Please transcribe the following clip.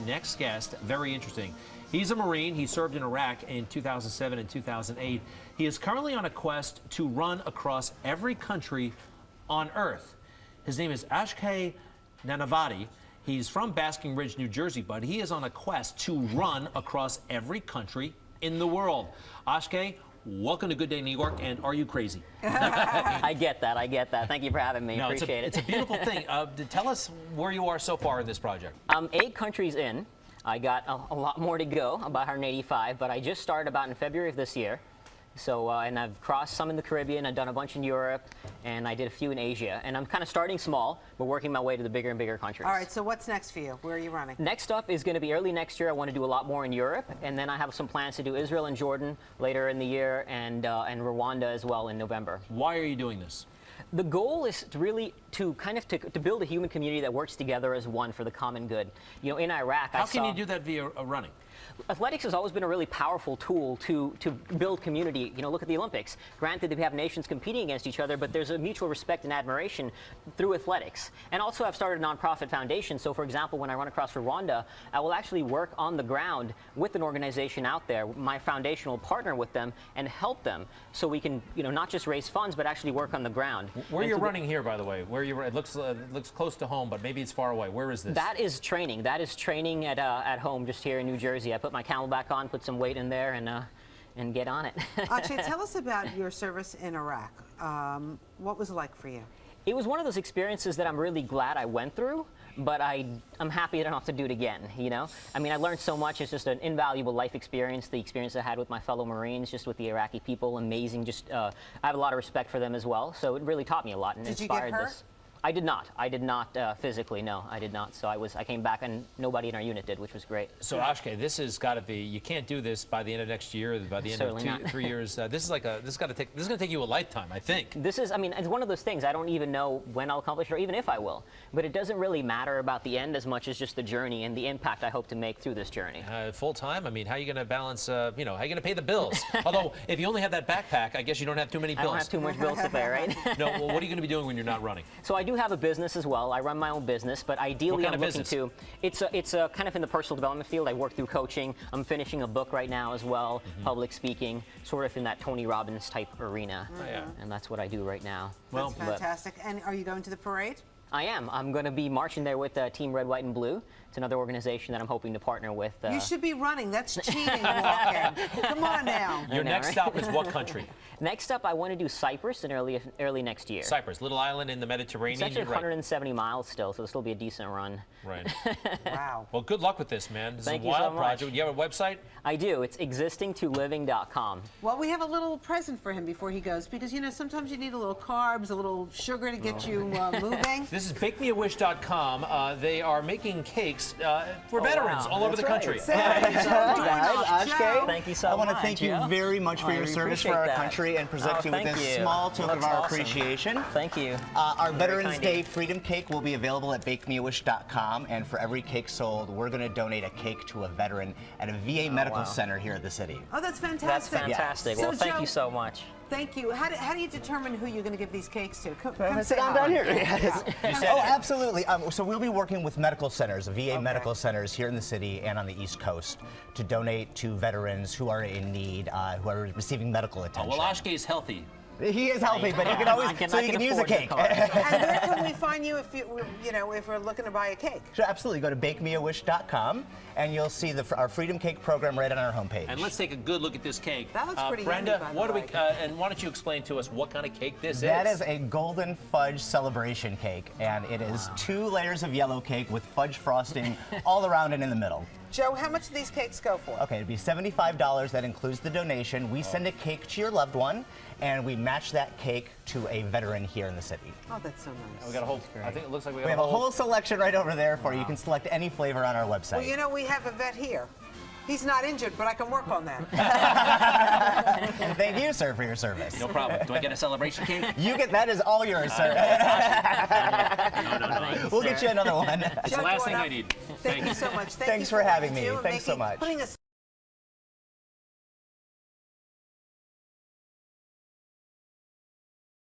next guest. Very interesting. He's a Marine. He served in Iraq in 2007 and 2008. He is currently on a quest to run across every country on Earth. His name is Akshay Nanavati. He's from Basking Ridge, New Jersey, but he is on a quest to run across every country in the world. Akshay, welcome to Good Day New York, and are you crazy? I get that. Thank you for having me. No, Appreciate it. It's a beautiful thing. Tell us where you are so far in this project. I'm 8 countries in. I got a lot more to go, about 185, but I just started about in February of this year. So, and I've crossed some in the Caribbean, I've done a bunch in Europe, and I did a few in Asia. And I'm kind of starting small, but working my way to the bigger and bigger countries. All right, so what's next for you? Where are you running? Next up is going to be early next year. I want to do a lot more in Europe, and then I have some plans to do Israel and Jordan later in the year, and Rwanda as well in November. Why are you doing this? The goal is to really to build a human community that works together as one for the common good. You know, in Iraq, How can you do that via running? Athletics has always been a really powerful tool to build community. You know, look at the Olympics. Granted, we have nations competing against each other, but there's a mutual respect and admiration through athletics. And also, I've started a nonprofit foundation. So, for example, when I run across Rwanda, I will actually work on the ground with an organization out there. My foundation will partner with them and help them, so we can, you know, not just raise funds, but actually work on the ground. Where you're running here, by the way, where you it looks close to home, but maybe it's far away. Where is this? That is training. That is training at home, just here in New Jersey. I put my Camelback on, put some weight in there, and get on it. Akshay, tell us about your service in Iraq. What was it like for you? It was one of those experiences that I'm really glad I went through, but I'm happy I don't have to do it again, you know? I mean, I learned so much. It's just an invaluable life experience, the experience I had with my fellow Marines, just with the Iraqi people, amazing. Just, I have a lot of respect for them as well, so it really taught me a lot and inspired Did you get hurt? this. I did not. I did not physically, no, I did not. So I came back and nobody in our unit did, which was great. So Akshay, this has got to be, you can't do this by the end of next year, by the end of 3 years. This is going to take you a lifetime, I think. This is, I mean, it's one of those things, I don't even know when I'll accomplish it or even if I will. But it doesn't really matter about the end as much as just the journey and the impact I hope to make through this journey. Full time? I mean, how are you going to balance, you know, how are you going to pay the bills? Although, if you only have that backpack, I guess you don't have too many bills. I don't have too much bills to pay, right? No, well, what are you going to be doing when you're not running? So I do have a business as well. I run my own business, but ideally I'm looking to, it's a kind of in the personal development field. I work through coaching. I'm finishing a book right now as well, public speaking, sort of in that Tony Robbins type arena. Oh, yeah. And that's what I do right now. Well, that's fantastic. And are you going to the parade? I am. I'm going to be marching there with Team Red, White, and Blue. It's another organization that I'm hoping to partner with. You should be running. That's cheating, walking. Come on now. Your next stop is what country? Next up, I want to do Cyprus in early next year. Cyprus, little island in the Mediterranean. It's actually 170 miles still, so this will be a decent run. Right. Wow. Well, good luck with this, man. This Thank is a you so wild much. project. Do you have a website? I do. It's existingtoliving.com. Well, we have a little present for him before he goes, because, you know, sometimes you need a little carbs, a little sugar to get you moving. This is bakemeawish.com. They are making cakes for veterans all over the country. Akshay, thank you so much. I want to thank you very much for your service for our country and present you with this small token of our appreciation. Thank you. Our Veterans Day Freedom Cake will be available at bakemeawish.com, and for every cake sold, we're going to donate a cake to a veteran at a VA medical center here at the city. Oh, that's fantastic. That's fantastic. Yeah. Well, So, thank Joe, you so much. Thank you. How do you determine who you're going to give these cakes to? Come Sit say down hi. here. Oh, absolutely. So we'll be working with medical centers, VA medical centers here in the city and on the East Coast, to donate to veterans who are in need, who are receiving medical attention. Well, Akshay is healthy. He is healthy, but he can always, so you can use a cake. And where can we find you if if we're looking to buy a cake? Sure, absolutely. Go to bakemeawish.com, and you'll see our Freedom Cake program right on our homepage. And let's take a good look at this cake. That looks pretty Brenda, yummy, by the what do way. and why don't you explain to us what kind of cake this is? That is a golden fudge celebration cake, and it is 2 layers of yellow cake with fudge frosting all around and in the middle. Joe, how much do these cakes go for? Okay, it'd be $75. That includes the donation. We send a cake to your loved one, and we match that cake to a veteran here in the city. Oh, that's so nice. We got a whole. I think it looks like we We have a whole selection right over there for you. You can select any flavor on our website. Well, you know, we have a vet here. He's not injured, but I can work on that. Thank you, sir, for your service. No problem. Do I get a celebration cake? You get that is all yours, sir. No. We'll get you another one. It's the last thing I need. Thank you so much. Thanks for having me. Thanks so much. Putting us